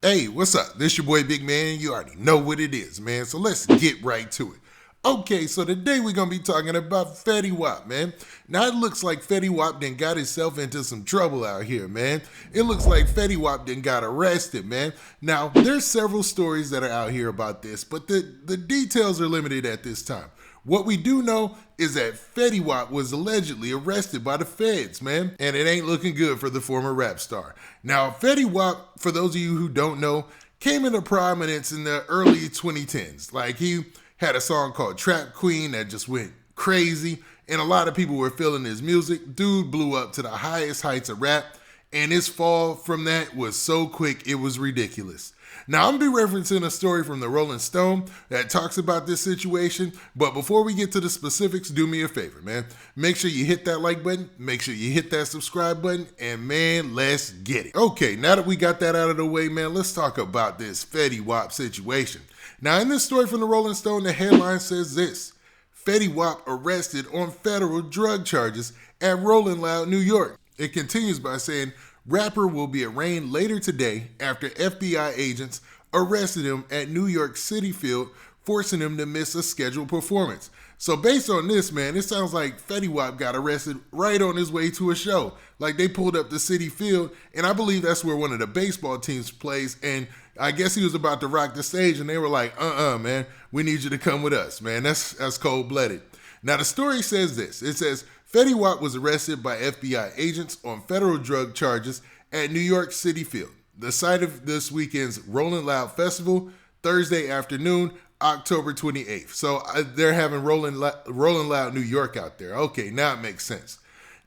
Hey, what's up? This your boy Big Man. You already know what it is, man. So let's get right to it. Okay, so today we're gonna be talking about Fetty Wap, man. Now it looks like Fetty Wap done got himself into some trouble out here, man. It looks like Fetty Wap done got arrested, man. Now there's several stories that are out here about this, but the details are limited at this time. What we do know is that Fetty Wap was allegedly arrested by the feds, man, and it ain't looking good for the former rap star. Now, Fetty Wap, for those of you who don't know, came into prominence in the early 2010s. Like, he had a song called Trap Queen that just went crazy, and a lot of people were feeling his music. Dude blew up to the highest heights of rap, and his fall from that was so quick, it was ridiculous. Now, I'm going to be referencing a story from the Rolling Stone that talks about this situation, but before we get to the specifics, do me a favor, man. Make sure you hit that like button, make sure you hit that subscribe button, and man, let's get it. Okay, now that we got that out of the way, man, let's talk about this Fetty Wap situation. Now, in this story from the Rolling Stone, the headline says this: Fetty Wap arrested on federal drug charges at Rolling Loud, New York. It continues by saying, rapper will be arraigned later today after FBI agents arrested him at New York City Field, forcing him to miss a scheduled performance. So based on this, man, it sounds like Fetty Wap got arrested right on his way to a show. Like, they pulled up to City Field, and I believe that's where one of the baseball teams plays, and I guess he was about to rock the stage, and they were like, man, we need you to come with us, man. That's cold-blooded. Now, the story says this. It says, Fetty Wap was arrested by FBI agents on federal drug charges at New York City Field, the site of this weekend's Rolling Loud Festival, Thursday afternoon, October 28th. So they're having Rolling Loud New York out there. Okay, now it makes sense.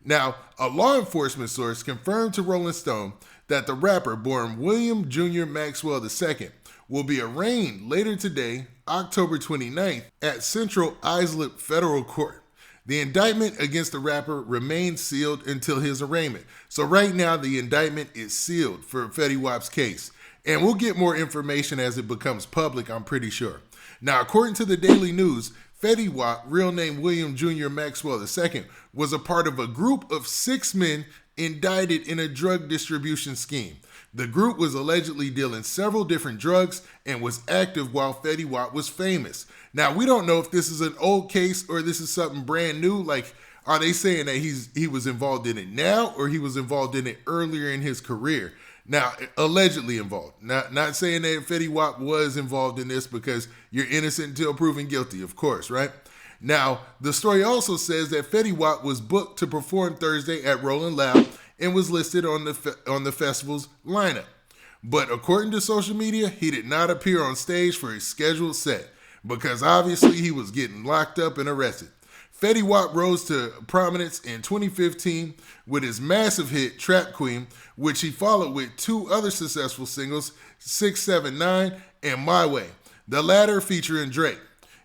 Now, a law enforcement source confirmed to Rolling Stone that the rapper, born William Jr. Maxwell II, will be arraigned later today, October 29th, at Central Islip Federal Court. The indictment against the rapper remains sealed until his arraignment. So right now, the indictment is sealed for Fetty Wap's case. And we'll get more information as it becomes public, I'm pretty sure. Now, according to the Daily News, Fetty Wap, real name William Jr. Maxwell II, was a part of a group of 6 men indicted in a drug distribution scheme. The group was allegedly dealing several different drugs and was active while Fetty Wap was famous. Now, we don't know if this is an old case or this is something brand new. Like, are they saying that he was involved in it now, or he was involved in it earlier in his career? Now, allegedly involved. Not saying that Fetty Wap was involved in this, because you're innocent until proven guilty, of course, right? Now, the story also says that Fetty Wap was booked to perform Thursday at Rolling Loud and was listed on the festival's lineup. But according to social media, he did not appear on stage for his scheduled set, because obviously he was getting locked up and arrested. Fetty Wap rose to prominence in 2015 with his massive hit Trap Queen, which he followed with 2 other successful singles, 679 and My Way, the latter featuring Drake.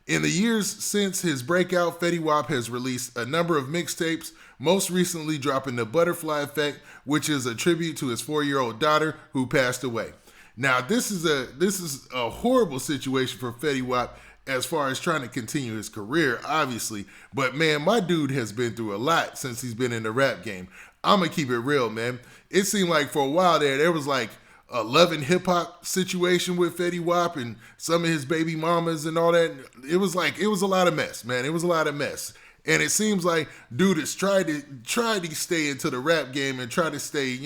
In the years since his breakout, Fetty Wap has released a number of mixtapes, most recently dropping The Butterfly Effect, which is a tribute to his 4-year-old daughter who passed away. Now, this is a horrible situation for Fetty Wap as far as trying to continue his career, obviously. But man, my dude has been through a lot since he's been in the rap game. I'm going to keep it real, man. It seemed like for a while there was like a love and hip hop situation with Fetty Wap and some of his baby mamas and all that. It was a lot of mess, man. It was a lot of mess. And it seems like dude has tried to stay into the rap game and try to stay,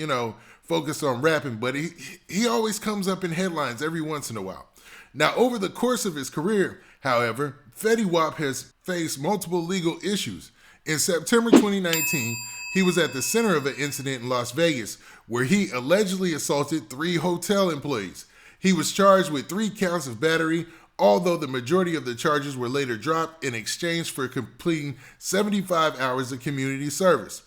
focused on rapping, but he always comes up in headlines every once in a while. Now, over the course of his career, however, Fetty Wap has faced multiple legal issues. In September 2019, he was at the center of an incident in Las Vegas where he allegedly assaulted 3 hotel employees. He was charged with 3 counts of battery, although the majority of the charges were later dropped in exchange for completing 75 hours of community service.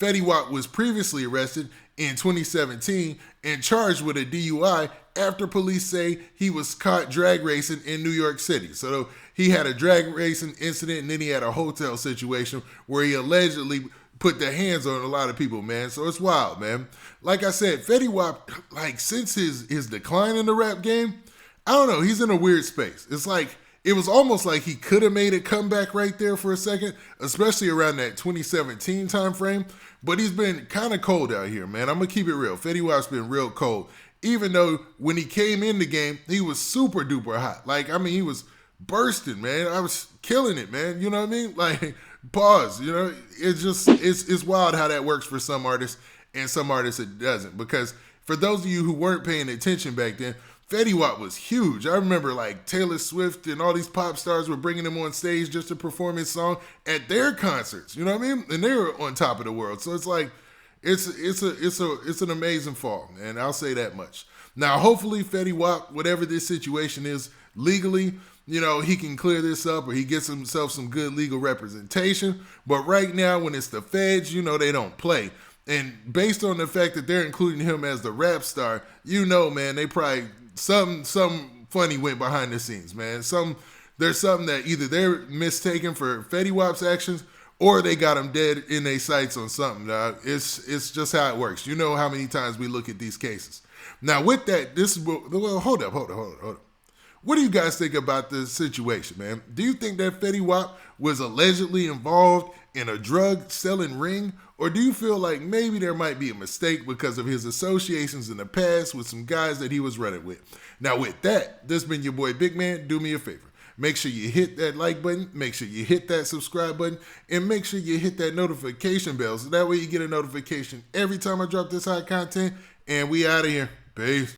Fetty Wap was previously arrested in 2017 and charged with a DUI after police say he was caught drag racing in New York City. So he had a drag racing incident, and then he had a hotel situation where he allegedly put their hands on a lot of people, man. So it's wild, man. Like I said, Fetty Wap, since his decline in the rap game, I don't know, he's in a weird space. It's like, it was almost like he could have made a comeback right there for a second, especially around that 2017 time frame. But he's been kind of cold out here, man. I'm going to keep it real. Fetty Wap's been real cold. even though when he came in the game, he was super duper hot. Like, I mean, he was bursting, man. I was killing it, man. You know what I mean? Like, pause. You know, it's just it's wild how that works for some artists and some artists it doesn't. Because for those of you who weren't paying attention back then, Fetty Wap was huge. I remember like Taylor Swift and all these pop stars were bringing him on stage just to perform his song at their concerts. You know what I mean? And they were on top of the world. So it's like it's an amazing fall, and I'll say that much. Now, hopefully, Fetty Wap, whatever this situation is legally, you know, he can clear this up or he gets himself some good legal representation. But right now, when it's the feds, you know, they don't play. And based on the fact that they're including him as the rap star, you know, man, they probably some funny went behind the scenes, man. There's something that either they're mistaken for Fetty Wap's actions or they got him dead in their sights on something, dog. It's just how it works. You know how many times we look at these cases. Now, with that, hold up. What do you guys think about this situation, man? Do you think that Fetty Wap was allegedly involved in a drug selling ring? Or do you feel like maybe there might be a mistake because of his associations in the past with some guys that he was running with? Now, with that, this has been your boy Big Man. Do me a favor. Make sure you hit that like button, make sure you hit that subscribe button, and make sure you hit that notification bell so that way you get a notification every time I drop this hot content. And we out of here. Peace.